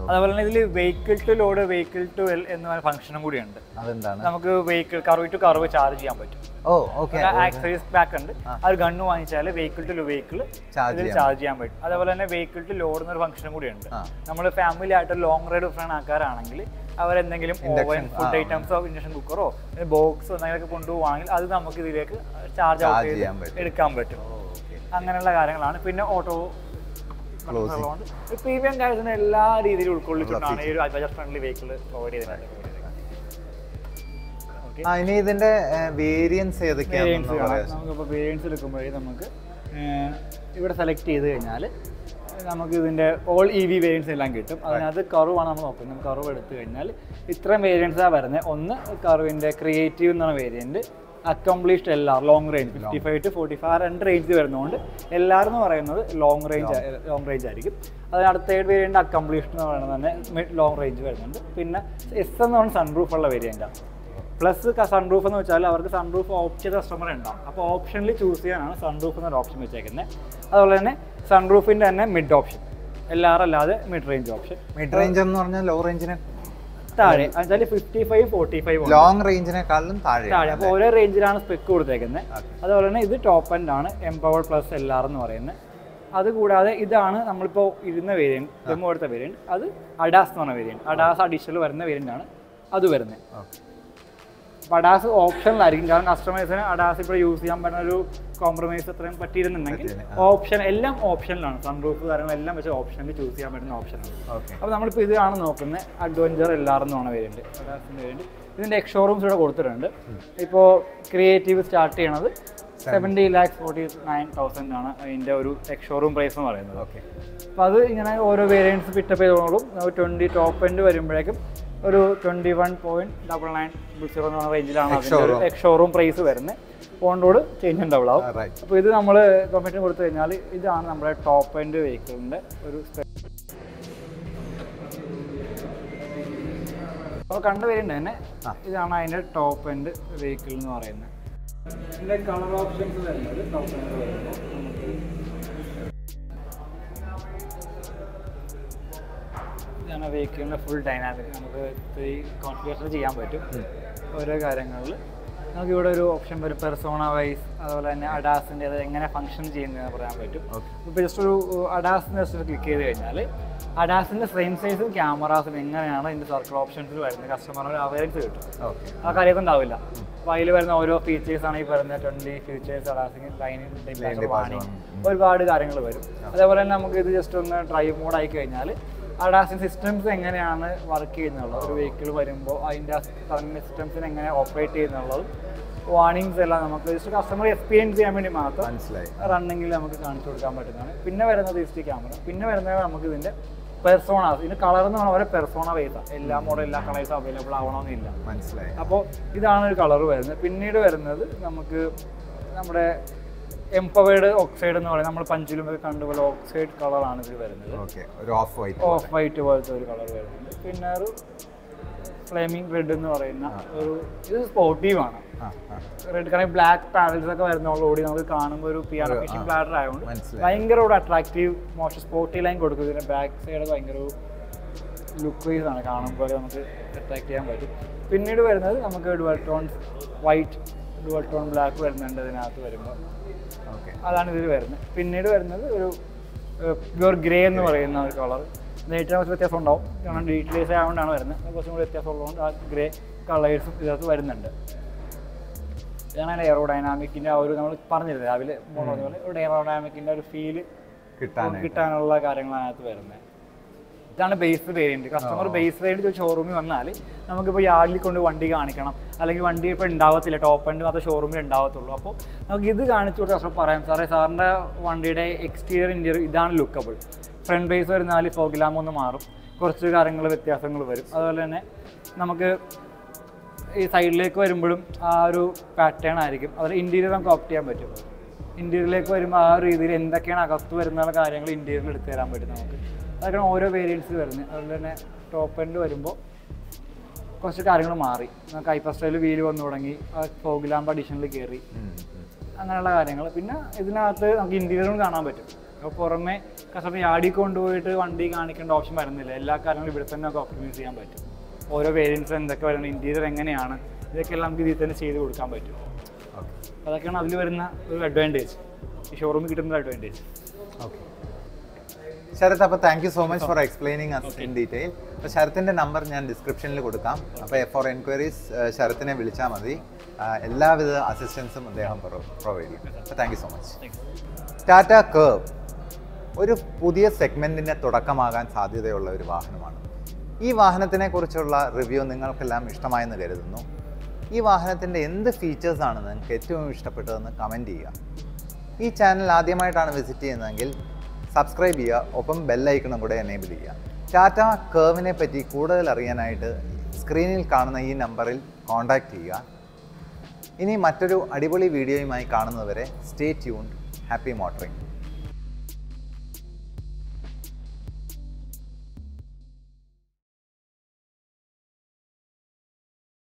അതുപോലെ തന്നെ ഇതിൽ vehicle to load, vehicle to well എന്ന ഫംഗ്ഷനും കൂടി ഉണ്ട്. അതെന്താണ്? നമുക്ക് vehicle Curvv to Curvv charge ചെയ്യാൻ പറ്റും. ആക്സസറീസ് പാക്ക് ഉണ്ട്. അത് ഗണ്ണ് വാങ്ങിച്ചാൽ വെഹിക്കിൾ ടു വെഹിക്കിൾ ചാർജ് ചെയ്യാൻ പറ്റും. അതേപോലെ തന്നെ വെഹിക്കിൾ ടു ലോഡ് എന്നൊരു ഫംഗ്ഷനും കൂടി ഉണ്ട്. നമ്മൾ ഫാമിലി ആയിട്ട് ലോങ് റൈഡ് പ്ലാൻ ആക്കാറാണെങ്കിൽ അവരെന്തെങ്കിലും ഓവൻ, ഫുഡ് ഐറ്റംസോ ഇൻഡക്ഷൻ കുക്കറോ ബോക്സോ എന്തെങ്കിലുമൊക്കെ കൊണ്ടുപോവാണെങ്കിൽ അത് നമുക്ക് ഇതിലേക്ക് ചാർജ് ഔട്ട് ചെയ്ത് എടുക്കാൻ പറ്റും. അങ്ങനെയുള്ള കാര്യങ്ങളാണ്. പിന്നെ ഓട്ടോ പ്രീമിയം കാര്യത്തിന് എല്ലാ രീതിയിലും ഉൾക്കൊള്ളിച്ചിട്ടാണ് ഈ ഒരു ബജറ്റ് ഫ്രണ്ട്ലി വെഹിക്കിൾ പ്രൊവൈഡ് ചെയ്തിട്ടുള്ളത്. ഇതിന്റെ വേരിയൻസ് നമുക്കിപ്പോൾ വേരിയൻസ് എടുക്കുമ്പോഴേ നമുക്ക് ഇവിടെ സെലക്ട് ചെയ്ത് കഴിഞ്ഞാൽ നമുക്ക് ഇതിൻ്റെ ഓൾ EV വേരിയൻസ് എല്ലാം കിട്ടും. അതിനകത്ത് കർവാണ് നമ്മൾ നോക്കുന്നത്. കർവ് എടുത്തു കഴിഞ്ഞാൽ ഇത്രയും വേരിയൻസാണ് വരുന്നത്. ഒന്ന് കർവിൻ്റെ ക്രിയേറ്റീവ് എന്നാണ് variant, accomplished LR long range 55 to 45 രണ്ട് റേഞ്ച് വരുന്നതുകൊണ്ട് LR എന്ന് പറയുന്നത് ലോങ് റേഞ്ച് ആയിരിക്കും. അതിനടുത്ത തേർഡ് വേരിയൻ്റ് അക്കംപ്ലീഷ്ഡ് എന്ന് പറയുന്നത് തന്നെ ലോങ് റേഞ്ച് വരുന്നുണ്ട്. പിന്നെ S എന്ന് പറയുന്നത് സൺറൂഫ് ഉള്ള വേരിയൻ്റാണ്. പ്ലസ് സൺറൂഫ് എന്ന് വെച്ചാൽ അവർക്ക് സൺറൂഫ് ഓപ്റ്റ് ചെയ്ത കസ്റ്റമർ ഉണ്ടാവും. അപ്പോൾ ഓപ്ഷനിൽ ചൂസ് ചെയ്യാനാണ് സൺറൂഫ് എന്നൊരു ഓപ്ഷൻ വെച്ചേക്കുന്നത്. അതുപോലെ തന്നെ സൺറൂഫിൻ്റെ തന്നെ മിഡ് ഓപ്ഷൻ, LR അല്ലാതെ mid range option. Mid range എന്ന് പറഞ്ഞാൽ ലോ റേഞ്ചിനെ താഴെ, എന്നുവെച്ചാൽ 55, 45 ലോങ് റേഞ്ചിനെക്കാളും താഴെ. അപ്പോൾ ഓരോ റേഞ്ചിലാണ് സ്പെക്ക് കൊടുത്തേക്കുന്നത്. അതുപോലെ തന്നെ ഇത് ടോപ്പ് എൻഡ് ആണ്, എംപവർ പ്ലസ് LR എന്ന് പറയുന്നത്. അതുകൂടാതെ ഇതാണ് നമ്മളിപ്പോൾ ഇരുന്ന വേരിയൻറ്റ്, ഡെമോ എടുത്ത വേരിയൻറ്റ്. അത് അഡാസ് എന്ന് പറഞ്ഞ വേരിയൻറ്റ്, അഡാസ് അഡീഷണൽ വരുന്ന വേരിയൻ്റ് ആണ് അത് വരുന്നത്. അഡാസ് ഓപ്ഷനിലായിരിക്കും, കാരണം കസ്റ്റമേഴ്സിന് അഡാസ് ഇപ്പോൾ യൂസ് ചെയ്യാൻ പറ്റുന്ന ഒരു കോംപ്രമൈസ് അത്രയും പറ്റിയിരുന്നുണ്ടെങ്കിൽ ഓപ്ഷൻ എല്ലാം ഓപ്ഷനിലാണ്. സൺറൂഫ് കാര്യങ്ങളെല്ലാം വെച്ച് ഓപ്ഷനിൽ ചൂസ് ചെയ്യാൻ പറ്റുന്ന ഓപ്ഷനാണ്. അപ്പോൾ നമ്മളിപ്പോൾ ഇതാണ് നോക്കുന്നത്, അഡ്വഞ്ചർ LR എന്ന് പറഞ്ഞ വേരിയൻറ്റ്, അഡാസിൻ്റെ വേരിയൻറ്റ്. ഇതിൻ്റെ എക്സ്ഷോറൂംസ് ഇവിടെ കൊടുത്തിട്ടുണ്ട്. ഇപ്പോൾ ക്രിയേറ്റീവ് സ്റ്റാർട്ട് ചെയ്യണത് 70,49,000 ആണ് അതിൻ്റെ ഒരു എക്സ്ഷോറൂം പ്രൈസ് എന്ന് പറയുന്നത്. അപ്പോൾ അത് ഇങ്ങനെ ഓരോ വേരിയൻറ്റ്സ് പിക്കപ്പ് ചെയ്തോളും. 20 ടോപ്പ് എൻഡ് വരുമ്പോഴേക്കും ഒരു 21.9900 എന്ന റേഞ്ചിലാണ് അതിൻ്റെ എക്സ്ഷോറൂം പ്രൈസ് വരുന്നത്. ഓൺ റോഡ് ചേഞ്ച് ഉണ്ടാവുള്ളൂ. അപ്പോൾ ഇത് നമ്മൾ പെർമിഷൻ കൊടുത്തു കഴിഞ്ഞാൽ ഇതാണ് നമ്മുടെ ടോപ്പ് എൻഡ് വെഹിക്കിളിൻ്റെ ഒരു അപ്പോൾ കണ്ട വേരിയൻ്റ് തന്നെ ഇതാണ് അതിൻ്റെ ടോപ്പ് എൻഡ് വെഹിക്കിൾ എന്ന് പറയുന്നത്. ഇതിൻ്റെ കളർ ഓപ്ഷൻസ് വരുന്നത് ടോപ്പ് എൻഡ് വരുമ്പോൾ നമുക്ക് ഇതാണ് വെഹിക്കിളിൻ്റെ ഫുൾ ഡൈനാമിക്. നമുക്ക് കോൺഫിഗറേഷൻ ചെയ്യാൻ പറ്റും ഓരോ കാര്യങ്ങളിൽ. നമുക്ക് ഇവിടെ ഒരു ഓപ്ഷൻ വരും പെർസോണ വൈസ്, അതുപോലെ തന്നെ അഡാസിൻ്റെ അത് എങ്ങനെ ഫംഗ്ഷൻ ചെയ്യുന്നതെന്ന് പറയാൻ പറ്റും. ഇപ്പോൾ ജസ്റ്റ് ഒരു അഡാസിൻ്റെ ജസ്റ്റ് ക്ലിക്ക് ചെയ്ത് കഴിഞ്ഞാൽ അഡാസിൻ്റെ ഫ്രെയിം സൈസും ക്യാമറാസും എങ്ങനെയാണ് ഇതിൻ്റെ സർക്കിൾ ഓപ്ഷൻസിൽ വരുന്നത് കസ്റ്റമറിന് അവയർനെസ് കിട്ടും. ആ കാര്യമൊന്നും ഉണ്ടാവില്ല. അപ്പോൾ അതിൽ വരുന്ന ഓരോ ഫീച്ചേഴ്സാണ് ഈ പറയുന്ന 20 ഫീച്ചേഴ്സ് അഡാസിങ് ലൈനിങ് വാണിംഗ് ഒരുപാട് കാര്യങ്ങൾ വരും. അതേപോലെ തന്നെ നമുക്ക് ഇത് ജസ്റ്റ് ഒന്ന് ഡ്രൈവ് മോഡ് ആയി കഴിഞ്ഞാൽ അഡാസിൻ സിസ്റ്റംസ് എങ്ങനെയാണ് വർക്ക് ചെയ്യുന്നുള്ളത്, ഒരു വെഹിക്കിൾ വരുമ്പോൾ അതിൻ്റെ സിസ്റ്റംസിന് എങ്ങനെ ഓപ്പറേറ്റ് ചെയ്യുന്നുള്ളതും വാർണിംഗ്സ് എല്ലാം നമുക്ക് ജസ്റ്റ് കസ്റ്റമർ എക്സ്പീരിയൻസ് ചെയ്യാൻ വേണ്ടി മാത്രം റണ്ണിങ്ങിൽ നമുക്ക് കാണിച്ചു കൊടുക്കാൻ പറ്റുന്നതാണ്. പിന്നെ വരുന്നത് ഇസ്റ്റ് ക്യാമറ, പിന്നെ വരുന്നത് നമുക്ക് ഇതിൻ്റെ പെർസോണാസ്. ഇതിന് കളർ എന്ന് പറഞ്ഞാൽ പെർസോണ വൈസാണ്, എല്ലാ മോഡൽ എല്ലാ കളേഴ്സും അവൈലബിൾ ആവണമെന്നില്ല. മനസ്സിലായി. അപ്പോൾ ഇതാണ് ഒരു കളർ വരുന്നത്. പിന്നീട് വരുന്നത് നമുക്ക് നമ്മുടെ എംപവേർഡ് ഓക്സൈഡ് എന്ന് പറയുന്നത് നമ്മൾ പഞ്ചിലും കണ്ടുപോലെ ഓക്സൈഡ് കളറാണ് ഇതിൽ വരുന്നത്. ഓഫ് വൈറ്റ് പോലത്തെ ഒരു കളർ വരുന്നുണ്ട്. പിന്നെ ഒരു ഫ്ലേമിംഗ് റെഡ് എന്ന് പറയുന്ന ഒരു ഇത് സ്പോർട്ടീവാണ്. റെഡ് കാരണം ബ്ലാക്ക് പാനൽസ് ഒക്കെ വരുന്നതോടുകൂടി നമുക്ക് കാണുമ്പോൾ ഒരു പിയാനോ ഫിഷിംഗ് പ്ലാറ്റർ ആയതുകൊണ്ട് ഭയങ്കര ഒരു അട്രാക്റ്റീവ് മോശം സ്പോർട്ടി ലൈൻ കൊടുക്കും. ഇതിൻ്റെ ബാക്ക് സൈഡ് ഭയങ്കര ഒരു ലുക്ക് വൈസ് ആണ്, കാണുമ്പോൾ നമുക്ക് അട്രാക്ട് ചെയ്യാൻ പറ്റും. പിന്നീട് വരുന്നത് നമുക്ക് dual tone white dual tone black വരുന്നുണ്ട് ഇതിനകത്ത് വരുമ്പോൾ. അതാണ് ഇതിൽ വരുന്നത്. പിന്നീട് വരുന്നത് ഒരു പ്യുവർ ഗ്രേ എന്ന് പറയുന്ന ഒരു കളർ. ഏറ്റവും കുറച്ച് വ്യത്യാസം ഉണ്ടാവും, കാരണം ഡീറ്റെയിൽസ് ആയതുകൊണ്ടാണ് വരുന്നത്. കുറച്ചും കൂടി വ്യത്യാസം ഉള്ളതുകൊണ്ട് ആ ഗ്രേ കളേഴ്സും ഇതിനകത്ത് വരുന്നുണ്ട്. ഇതാണ് എയറോഡൈനാമിക്കിൻ്റെ ആ ഒരു നമ്മൾ പറഞ്ഞിരുന്നത് രാവിലെ പറഞ്ഞ പോലെ ഒരു എയറോഡൈനാമിക്കിൻ്റെ ഒരു ഫീല് കിട്ടാനുള്ള കാര്യങ്ങളാണ് അതിനകത്ത് വരുന്നത്. ഇതാണ് base variant. Customer base variant ഷോറൂമിൽ വന്നാൽ നമുക്കിപ്പോൾ യാർഡിൽ കൊണ്ട് വണ്ടി കാണിക്കണം, അല്ലെങ്കിൽ വണ്ടി ഇപ്പോൾ ഉണ്ടാവത്തില്ല, ടോപ്പ് എൻഡ് മാത്രമേ ഷോറൂമിൽ ഉണ്ടാവത്തുള്ളൂ. അപ്പോൾ നമുക്ക് ഇത് കാണിച്ചു കൊടുത്ത് കസ്റ്റമർ പറയാം, സാറിൻ്റെ വണ്ടിയുടെ എക്സ്റ്റീരിയർ ഇൻറ്റീരിയർ ഇതാണ് ലുക്കബിൾ. ഫ്രണ്ട് ബേസ് വരുന്നാൽ ഫോഗ്ലാം ഒന്ന് മാറും, കുറച്ച് കാര്യങ്ങൾ വ്യത്യാസങ്ങൾ വരും. അതുപോലെ തന്നെ നമുക്ക് ഈ സൈഡിലേക്ക് വരുമ്പോഴും ആ ഒരു പാറ്റേൺ ആയിരിക്കും. അതുപോലെ ഇൻറ്റീരിയർ നമുക്ക് ഓപ്റ്റ് ചെയ്യാൻ പറ്റും. ഇൻറ്റീരിയറിലേക്ക് വരുമ്പോൾ ആ ഒരു രീതിയിൽ എന്തൊക്കെയാണ് അകത്ത് വരുന്ന കാര്യങ്ങൾ ഇൻറ്റീരിയറിൽ എടുത്തു തരാൻ പറ്റും നമുക്ക്. അതൊക്കെയാണ് ഓരോ വേരിയൻസിൽ വരുന്നത്. അതുപോലെ തന്നെ ടോപ്പ് എൻഡ് വരുമ്പോൾ കുറച്ച് കാര്യങ്ങൾ മാറി. നമുക്ക് ഹൈപ്പർ സ്റ്റൈൽ വീല് വന്നു തുടങ്ങി, ഫോഗ് ലാമ്പ് അഡീഷണൽ കയറി, അങ്ങനെയുള്ള കാര്യങ്ങൾ. പിന്നെ ഇതിനകത്ത് നമുക്ക് ഇൻറ്റീരിയറും കാണാൻ പറ്റും. അപ്പോൾ പുറമെ കസ്റ്റമർ യാർഡിൽ കൊണ്ടുപോയിട്ട് വണ്ടി കാണിക്കേണ്ട ഓപ്ഷൻ വരുന്നില്ല. എല്ലാ കാര്യങ്ങളും ഇവിടെ തന്നെ നമുക്ക് ഓപ്റ്റിമൈസ് ചെയ്യാൻ പറ്റും. ഓരോ വേരിയൻസ് എന്തൊക്കെ വരുന്നത്, ഇൻറ്റീരിയർ എങ്ങനെയാണ്, ഇതൊക്കെയെല്ലാം നമുക്ക് ഇതിൽ തന്നെ ചെയ്ത് കൊടുക്കാൻ പറ്റും. അതൊക്കെയാണ് അതിൽ വരുന്ന ഒരു അഡ്വാൻറ്റേജ്, ഈ ഷോറൂമിൽ കിട്ടുന്ന ഒരു അഡ്വാൻറ്റേജ്. ശരത്, അപ്പോൾ thank you so much for explaining us in detail. അപ്പോൾ ശരത്തിൻ്റെ നമ്പർ ഞാൻ ഡിസ്ക്രിപ്ഷനിൽ കൊടുക്കാം. അപ്പോൾ ഫോർ എൻക്വയറീസ് ശരത്തിനെ വിളിച്ചാൽ മതി. എല്ലാവിധ അസിസ്റ്റൻസും അദ്ദേഹം പ്രൊവൈഡ് ചെയ്യും. അപ്പോൾ thank you so much. Tata curve ഒരു പുതിയ സെഗ്മെൻറ്റിൻ്റെ തുടക്കമാകാൻ സാധ്യതയുള്ള ഒരു വാഹനമാണ്. ഈ വാഹനത്തിനെ കുറിച്ചുള്ള റിവ്യൂ നിങ്ങൾക്കെല്ലാം ഇഷ്ടമായെന്ന് കരുതുന്നു. ഈ വാഹനത്തിൻ്റെ എന്ത് ഫീച്ചേഴ്സാണ് നിങ്ങൾക്ക് ഏറ്റവും ഇഷ്ടപ്പെട്ടതെന്ന് കമൻറ്റ് ചെയ്യുക. ഈ ചാനൽ ആദ്യമായിട്ടാണ് വിസിറ്റ് ചെയ്യുന്നതെങ്കിൽ സബ്സ്ക്രൈബ് ചെയ്യുക, ഒപ്പം ബെല്ലൈക്കണും കൂടെ എനേബിൾ ചെയ്യുക. ടാറ്റ കേർവിനെ പറ്റി കൂടുതൽ അറിയാനായിട്ട് സ്ക്രീനിൽ കാണുന്ന ഈ നമ്പറിൽ കോൺടാക്റ്റ് ചെയ്യുക. ഇനി മറ്റൊരു അടിപൊളി വീഡിയോയുമായി കാണുന്നതുവരെ സ്റ്റേ ട്യൂൺഡ്. Happy motoring.